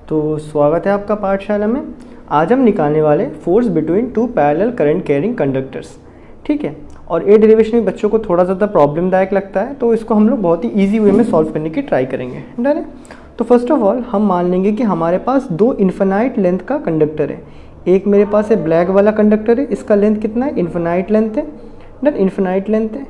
तो स्वागत है आपका पाठशाला में। आज हम निकालने वाले force between two parallel current carrying conductors. ठीक है, और ये डेरिवेशन में बच्चों को थोड़ा ज़्यादा प्रॉब्लमदायक लगता है, तो इसको हम लोग बहुत ही ईजी वे में सॉल्व करने की ट्राई करेंगे। डन है। तो फर्स्ट ऑफ ऑल हम मान लेंगे कि हमारे पास दो इन्फिनाइट लेंथ का कंडक्टर है। एक मेरे पास है ब्लैक वाला कंडक्टर है, इसका लेंथ कितना है, इन्फिनाइट लेंथ है। डन, इन्फिनाइट लेंथ है।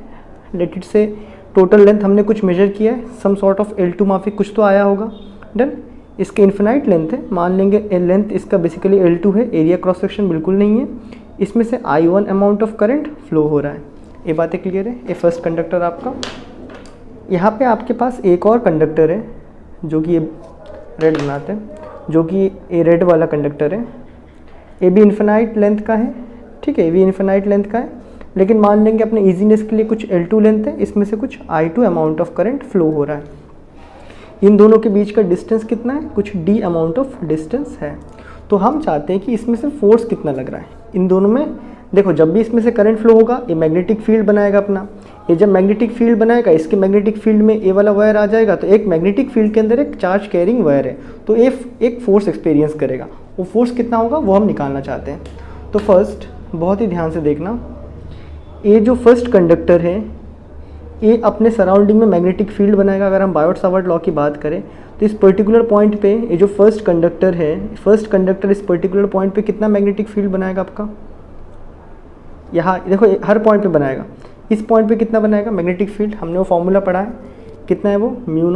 लेट इट से टोटल लेंथ हमने कुछ मेजर किया है, सम सॉर्ट ऑफ L2 माफिक कुछ तो आया होगा। डन, इसके इन्फिनाइट लेंथ है, मान लेंगे लेंथ इसका बेसिकली L2 है, एरिया क्रॉस सेक्शन बिल्कुल नहीं है। इसमें से I1 amount of current flow हो रहा है। ये बातें क्लियर है। ये फर्स्ट कंडक्टर आपका। यहाँ पे आपके पास एक और कंडक्टर है जो कि ये रेड बनाते हैं, जो कि ये रेड वाला कंडक्टर है। ये भी इन्फिनाइट लेंथ का है। ठीक है, ये भी इन्फिनाइट लेंथ का है, लेकिन मान लेंगे अपने इजीनेस के लिए कुछ L2 लेंथ है, इसमें से कुछ I2 amount of current flow हो रहा है। इन दोनों के बीच का डिस्टेंस कितना है, कुछ D अमाउंट ऑफ डिस्टेंस है। तो हम चाहते हैं कि इसमें से फोर्स कितना लग रहा है इन दोनों में। देखो, जब भी इसमें से करंट फ्लो होगा ये मैग्नेटिक फील्ड बनाएगा अपना। ये जब मैग्नेटिक फील्ड बनाएगा, इसके मैग्नेटिक फील्ड में ये वाला वायर आ जाएगा, तो एक मैग्नेटिक फील्ड के अंदर एक चार्ज कैरिंग वायर है, तो ये एक फोर्स एक्सपीरियंस करेगा। वो फोर्स कितना होगा वो हम निकालना चाहते हैं। तो फर्स्ट बहुत ही ध्यान से देखना, ये जो फर्स्ट कंडक्टर है ये अपने सराउंडिंग में मैग्नेटिक फील्ड बनाएगा। अगर हम बायोट सावर्ट लॉ की बात करें तो इस पर्टिकुलर पॉइंट पे ये जो फर्स्ट कंडक्टर है, फर्स्ट कंडक्टर इस पर्टिकुलर पॉइंट पे कितना मैग्नेटिक फील्ड बनाएगा आपका, यहाँ देखो हर पॉइंट पे बनाएगा। इस पॉइंट पे कितना बनाएगा मैग्नेटिक फील्ड, हमने वो फॉर्मूला पढ़ा है, कितना है वो, mu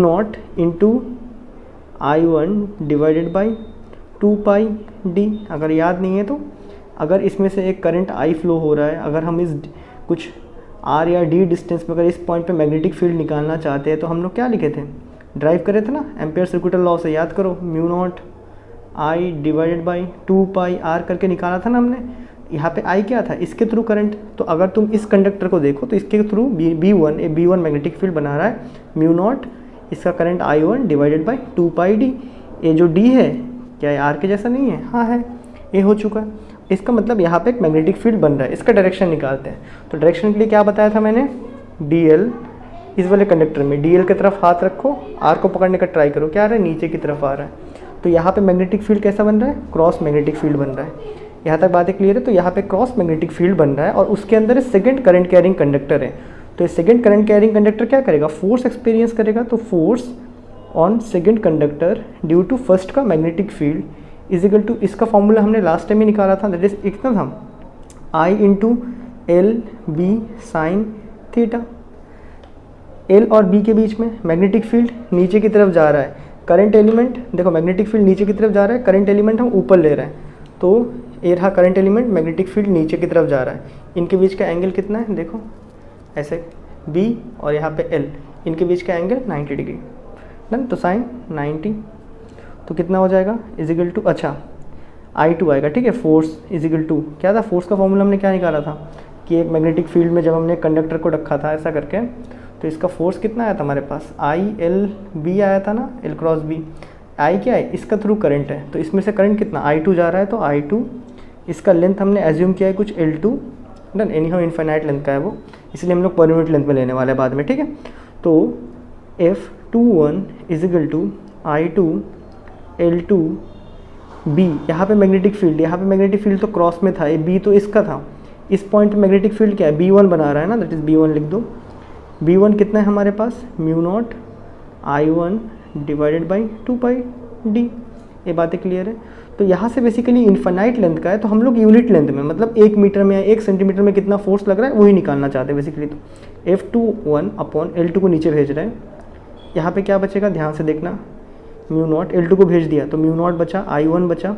naught into I1 divided by 2πd। अगर याद नहीं है तो अगर इसमें से एक करंट I फ्लो हो रहा है, अगर हम इस कुछ R या D डिस्टेंस में अगर इस पॉइंट पे मैग्नेटिक फील्ड निकालना चाहते हैं, तो हम लोग क्या लिखे थे, ड्राइव करे थे ना एम्पेयर सर्कुलर लॉ से, याद करो, mu naught I divided by 2πr करके निकाला था ना हमने। यहाँ पे I क्या था, इसके थ्रू करंट। तो अगर तुम इस कंडक्टर को देखो तो इसके थ्रू B1 मैग्नेटिक फील्ड बना रहा है, म्यू नॉट इसका current I1 divided by 2πd। ये जो D है क्या ये R के जैसा नहीं है, हाँ है, ये हो चुका है। इसका मतलब यहाँ पे एक मैग्नेटिक फील्ड बन रहा है। इसका डायरेक्शन निकालते हैं। तो डायरेक्शन के लिए क्या बताया था मैंने, DL इस वाले कंडक्टर में DL की तरफ हाथ रखो, R को पकड़ने का ट्राई करो, क्या आ रहा है, नीचे की तरफ आ रहा है। तो यहाँ पे मैग्नेटिक फील्ड कैसा बन रहा है, क्रॉस मैग्नेटिक फील्ड बन रहा है। यहाँ तक बातें क्लियर है। तो यहाँ पे क्रॉस मैग्नेटिक फील्ड बन रहा है और उसके अंदर सेकंड करंट कैरिंग कंडक्टर है। तो ये सेकंड करंट कैरिंग कंडक्टर क्या करेगा, फोर्स एक्सपीरियंस करेगा। तो force on second conductor due to first का magnetic field is equal to, इसका फॉर्मूला हमने लास्ट टाइम ही निकाला था, दैट इज इतना था I into L B sine theta. L और बी के बीच में मैग्नेटिक फील्ड नीचे की तरफ जा रहा है, करंट एलिमेंट देखो मैग्नेटिक फील्ड नीचे की तरफ जा रहा है, करंट एलिमेंट हम ऊपर ले रहे हैं। तो ये रहा करंट एलिमेंट, मैग्नेटिक फील्ड नीचे की तरफ जा रहा है। इनके बीच का एंगल कितना है, देखो ऐसे B और यहाँ पे L, इनके बीच का एंगल 90 डिग्री। डन, तो साइन 90, तो कितना हो जाएगा, इजिकल टू, अच्छा I2 आएगा। ठीक है, फोर्स इजिकल टू क्या था, फोर्स का फॉर्मूला हमने क्या निकाला था कि एक मैग्नेटिक फील्ड में जब हमने कंडक्टर को रखा था ऐसा करके, तो इसका फोर्स कितना आया था हमारे पास, ILB आया था ना, L क्रॉस B। I क्या है, इसका थ्रू करंट है, तो इसमें से करंट कितना I2 जा रहा है, तो I2 इसका लेंथ हमने एज्यूम किया है कुछ L2। Done, any how infinite length का है वो, इसलिए हम लोग पर यूनिट लेंथ में लेने वाले हैं बाद में। ठीक है, तो F21 is equal to I2 L2 B। यहाँ पे मैग्नेटिक फील्ड, यहाँ पे मैग्नेटिक फील्ड तो क्रॉस में था, ये B तो इसका था। इस पॉइंट पे मैग्नेटिक फील्ड क्या है, B1 बना रहा है ना, दैट इज़ B1 लिख दो। B1 कितना है हमारे पास, mu naught I1 divided by 2πd। ये बातें क्लियर है। तो यहाँ से बेसिकली इन्फिनाइट लेंथ का है, तो हम लोग यूनिट लेंथ में मतलब 1 मीटर में या 1 सेंटीमीटर में कितना फोर्स लग रहा है वही निकालना चाहते हैं बेसिकली। तो F21 अपॉन L2 को नीचे भेज रहे हैं। यहाँ पे क्या बचेगा, ध्यान से देखना, म्यू नॉट L2 को भेज दिया तो म्यू नॉट बचा, I1 बचा,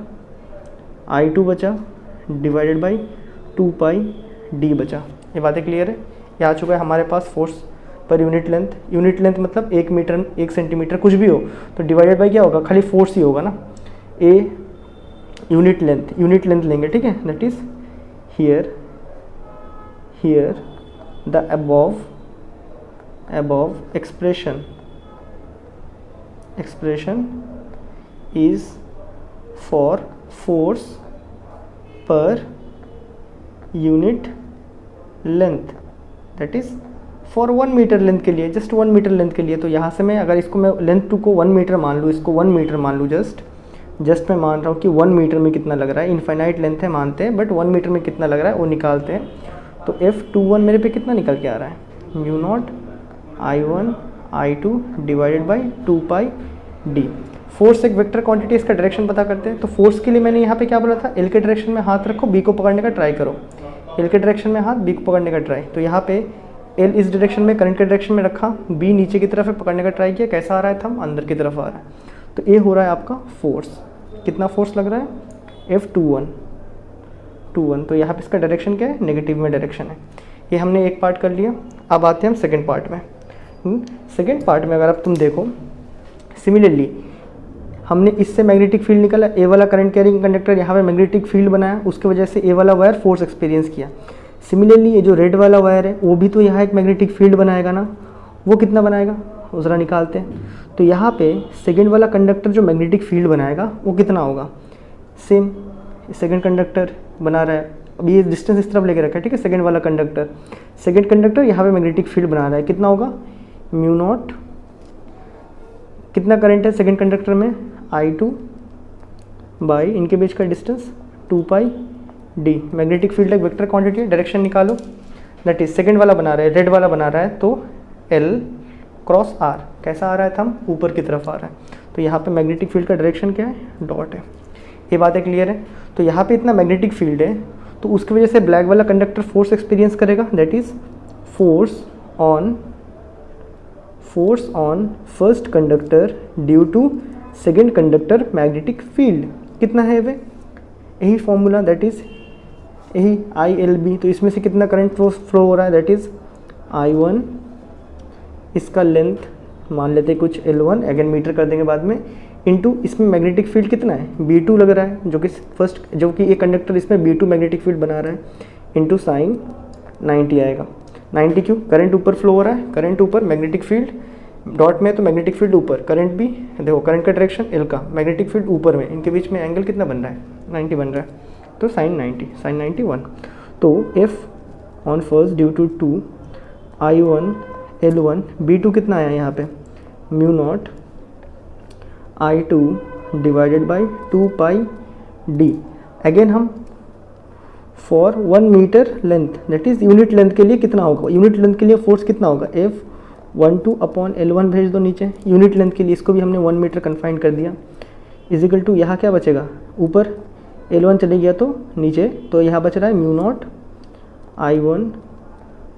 I2 बचा डिवाइडेड बाई 2πd बचा। ये बातें क्लियर है। ये आ चुका है हमारे पास force per unit length. Unit length मतलब 1 मीटर 1 सेंटीमीटर कुछ भी हो तो डिवाइडेड बाई क्या होगा, खाली फोर्स ही होगा ना। ए यूनिट लेंथ लेंगे। ठीक है, that is here the above expression is for force per unit length, that is for 1 metre length के लिए, जस्ट 1 मीटर लेंथ के लिए। तो यहाँ से मैं अगर इसको मैं लेंथ 2 को 1 मीटर मान लूँ, इसको 1 मीटर मान लूँ, जस्ट मैं मान रहा हूँ कि 1 मीटर में कितना लग रहा है, इनफाइनाइट लेंथ है मानते हैं, बट 1 मीटर में कितना लग रहा है वो निकालते हैं। तो F21 मेरे पे कितना निकल के आ रहा है, mu naught I1 I2 divided by 2 pi D. Force एक वेक्टर क्वांटिटी, इसका डायरेक्शन पता करते हैं। तो फोर्स के लिए मैंने यहाँ पे क्या बोला था, एल के डायरेक्शन में हाथ रखो, बी को पकड़ने का ट्राई करो, एल के डायरेक्शन में हाथ, बी को पकड़ने का ट्राई। तो यहाँ पे एल इस डायरेक्शन में, करंट के डायरेक्शन में रखा, बी नीचे की तरफ है, पकड़ने का ट्राई किया, कैसा आ रहा है, थंब अंदर की तरफ आ रहा है। तो ये हो रहा है आपका फोर्स। कितना फोर्स लग रहा है, F21। तो यहाँ पे इसका डायरेक्शन क्या है, नेगेटिव में डायरेक्शन है। ये हमने एक पार्ट कर लिया। अब आते हैं हम सेकेंड पार्ट में। सेकेंड पार्ट में अगर अब तुम देखो, सिमिलरली हमने इससे मैग्नेटिक फील्ड निकाला, ए वाला करंट कैरिंग कंडक्टर यहाँ पे मैग्नेटिक फील्ड बनाया, उसकी वजह से ए वाला वायर फोर्स एक्सपीरियंस किया। सिमिलरली ये जो रेड वाला वायर है वो भी तो यहाँ एक मैग्नेटिक फील्ड बनाएगा ना, वो कितना बनाएगा वो ज़रा निकालते हैं। तो यहाँ पे सेकेंड वाला कंडक्टर जो मैग्नेटिक फील्ड बनाएगा वो कितना होगा, सेम सेकेंड कंडक्टर बना रहा है, अब ये डिस्टेंस इस तरफ लेके रखा है, ठीक है। सेकेंड वाला सेकेंड कंडक्टर यहाँ पे मैग्नेटिक फील्ड बना रहा है, कितना होगा, म्यू नॉट, कितना करंट है सेकेंड कंडक्टर में, I2 बाई इनके बीच का distance 2 pi D. Magnetic field एक वेक्टर क्वांटिटी है, डायरेक्शन निकालो, दैट इज सेकेंड वाला बना रहा है, रेड वाला बना रहा है, तो L क्रॉस R कैसा आ रहा है, थंब ऊपर की तरफ आ रहा है। तो यहाँ पे मैग्नेटिक फील्ड का डायरेक्शन क्या है, डॉट है। ये बातें क्लियर है। तो यहाँ पे इतना मैग्नेटिक फील्ड है, तो उसकी वजह से ब्लैक वाला कंडक्टर फोर्स एक्सपीरियंस करेगा, that is force on first conductor due to second conductor magnetic field. कितना है वे, यही फॉर्मूला, दैट इज यही ILB। तो इसमें से कितना करंट फ्लो हो रहा है, दैट इज I1, इसका लेंथ मान लेते कुछ L1, अगेन मीटर कर देंगे बाद में, इनटू इसमें मैग्नेटिक फील्ड कितना है, B2 लग रहा है, जो कि एक कंडक्टर इसमें B2 मैग्नेटिक फील्ड बना रहा है, इनटू साइन 90 आएगा। 90 क्यों, करंट ऊपर फ्लो हो रहा है, करंट ऊपर, मैग्नेटिक फील्ड डॉट में, तो मैग्नेटिक फील्ड ऊपर, करंट भी देखो, करंट का डायरेक्शन L का, मैग्नेटिक फील्ड ऊपर में, इनके बीच में एंगल कितना बन रहा है, 90 बन रहा है, तो साइन 91। तो F on first due to 2 I1 L1, B2 कितना आया यहाँ पे, mu naught I2 divided by 2 pi D. Again हम for 1 metre length, that is unit length के लिए कितना होगा, यूनिट लेंथ के लिए फोर्स कितना होगा, F12 अपॉन L1 भेज दो नीचे, यूनिट लेंथ के लिए इसको भी हमने 1 मीटर कन्फाइन कर दिया, इजिकल टू यहाँ क्या बचेगा, ऊपर L1 चले गया तो नीचे, तो यहाँ बच रहा है mu naught I1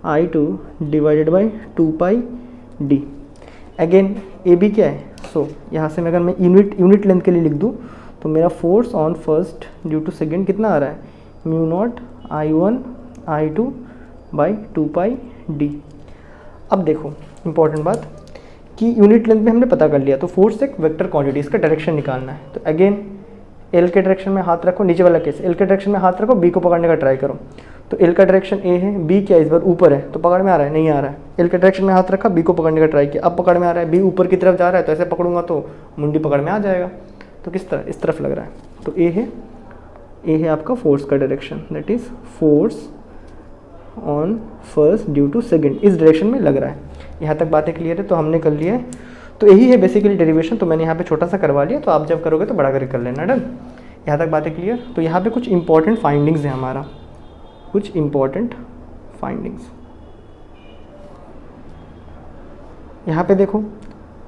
I2 divided by 2 pi D. Again A B क्या है, सो यहाँ से मैं अगर मैं यूनिट लेंथ के लिए लिख दूँ तो मेरा force on first due to second कितना आ रहा है, mu naught I1 I2 by 2 pi d. अब देखो इंपॉर्टेंट बात कि यूनिट लेंथ में हमने पता कर लिया, तो फोर्स एक वेक्टर क्वांटिटी, इसका डायरेक्शन निकालना है। तो अगेन एल के डायरेक्शन में हाथ रखो, नीचे वाला केस, एल के डायरेक्शन में हाथ रखो, बी को पकड़ने का ट्राई करो। तो एल का डायरेक्शन ए है, बी क्या इस बार ऊपर है, तो पकड़ में आ रहा है, नहीं आ रहा है। एल के डायरेक्शन में हाथ रखा, बी को पकड़ने का ट्राई किया, अब पकड़ में आ रहा है, बी ऊपर की तरफ जा रहा है, तो ऐसे पकड़ूंगा तो मुंडी पकड़ में आ जाएगा। तो किस तरह, इस तरफ लग रहा है, तो ए है आपका फोर्स का direction, that is force on first due to second, इस डायरेक्शन में लग रहा है। यहाँ तक बातें क्लियर है, तो हमने कर लिया है। तो यही है बेसिकली डेरिवेशन, तो मैंने यहाँ पे छोटा सा करवा लिया, तो आप जब करोगे तो बड़ा करके कर लेना, डन। यहाँ तक बातें क्लियर। तो यहाँ पे कुछ इंपॉर्टेंट फाइंडिंग्स है हमारा, कुछ इंपॉर्टेंट फाइंडिंग्स। यहाँ पे देखो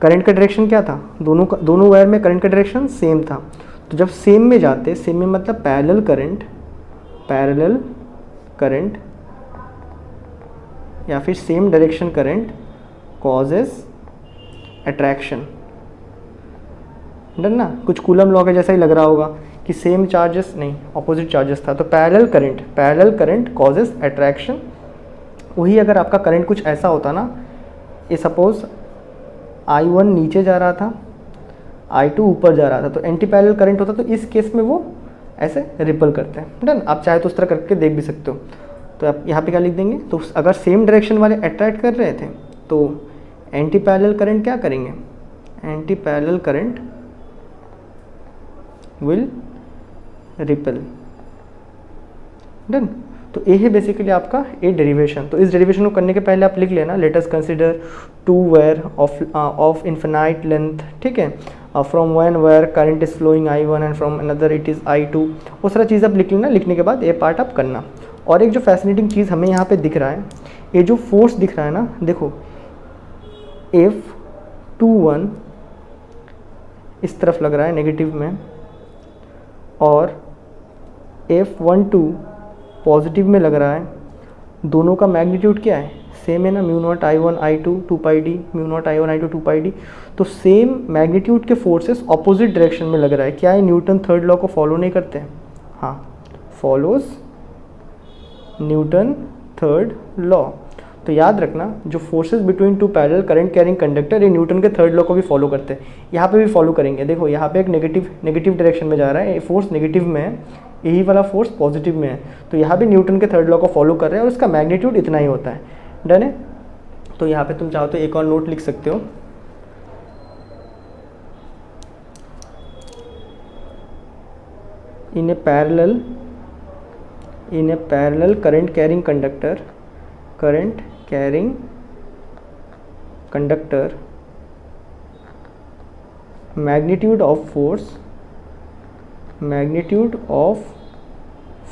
करंट का डायरेक्शन क्या था, दोनों वायर में करंट का डायरेक्शन सेम था। तो जब सेम में जाते, सेम में मतलब पैरेलल करंट या फिर same direction current causes attraction, done ना। कुछ कूलम लॉ के जैसा ही लग रहा होगा कि सेम चार्जेस नहीं, ऑपोजिट चार्जेस था। तो पैरेलल करंट कॉजेस अट्रैक्शन। वही अगर आपका करंट कुछ ऐसा होता ना, ये सपोज I1 नीचे जा रहा था, I2 ऊपर जा रहा था, तो एंटी पैरेलल करंट होता, तो इस केस में वो ऐसे रिपल करते हैं, डन। आप चाहे तो उस तरह करके देख भी सकते हो। तो आप यहाँ पे क्या लिख देंगे, तो अगर सेम डायरेक्शन वाले अट्रैक्ट कर रहे थे तो एंटी पैरेलल करंट क्या करेंगे, anti parallel current will ripple, done. तो ए है बेसिकली आपका ए डेरिवेशन। तो इस डेरिवेशन को करने के पहले आप लिख लेना, let us consider two wire of infinite length, ठीक है, from one wire current is flowing I1 and from another it is I2। वो सारा चीज़ आप लिख लेना, लिखने के बाद ये पार्ट आप करना। और एक जो फैसिनेटिंग चीज़ हमें यहाँ पे दिख रहा है, ये जो फोर्स दिख रहा है ना, देखो F21 इस तरफ लग रहा है नेगेटिव में, और F12 पॉजिटिव में लग रहा है। दोनों का मैग्नीट्यूड क्या है, सेम है ना, mu naught I1 I2 2πd, mu naught I1 I2 2πd। तो सेम मैग्नीट्यूड के फोर्सेस ऑपोजिट डायरेक्शन में लग रहा है। क्या है, न्यूटन थर्ड लॉ को फॉलो नहीं करते हैं? हाँ, फॉलोज न्यूटन थर्ड लॉ। तो याद रखना, जो forces between two parallel current carrying conductor, ये न्यूटन के थर्ड लॉ को भी फॉलो करते हैं। यहाँ पे भी फॉलो करेंगे। देखो यहाँ पे एक नेगेटिव डायरेक्शन में जा रहा है, ये फोर्स नेगेटिव में है, यही वाला फोर्स पॉजिटिव में है। तो यहाँ भी न्यूटन के थर्ड लॉ को फॉलो कर रहे हैं और इसका मैग्नीट्यूड इतना ही होता है। डन है। तो यहाँ पे तुम चाहो तो एक और नोट लिख सकते हो, in a parallel current carrying conductor magnitude of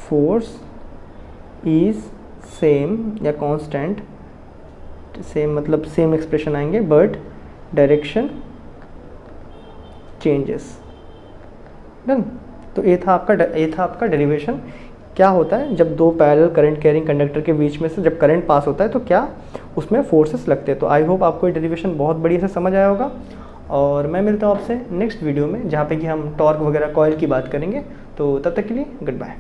force is same या constant, सेम मतलब सेम एक्सप्रेशन आएंगे, बट डायरेक्शन चेंजेस। डन। तो ये था आपका डेरिवेशन। क्या होता है जब दो पैरेलल करंट कैरिंग कंडक्टर के बीच में से जब करंट पास होता है तो क्या उसमें फोर्सेस लगते हैं। तो आई होप आपको ये डेरिवेशन बहुत बढ़िया से समझ आया होगा, और मैं मिलता हूँ आपसे नेक्स्ट वीडियो में, जहाँ पे कि हम टॉर्क वगैरह कॉइल की बात करेंगे। तो तब तक के लिए गुड बाय।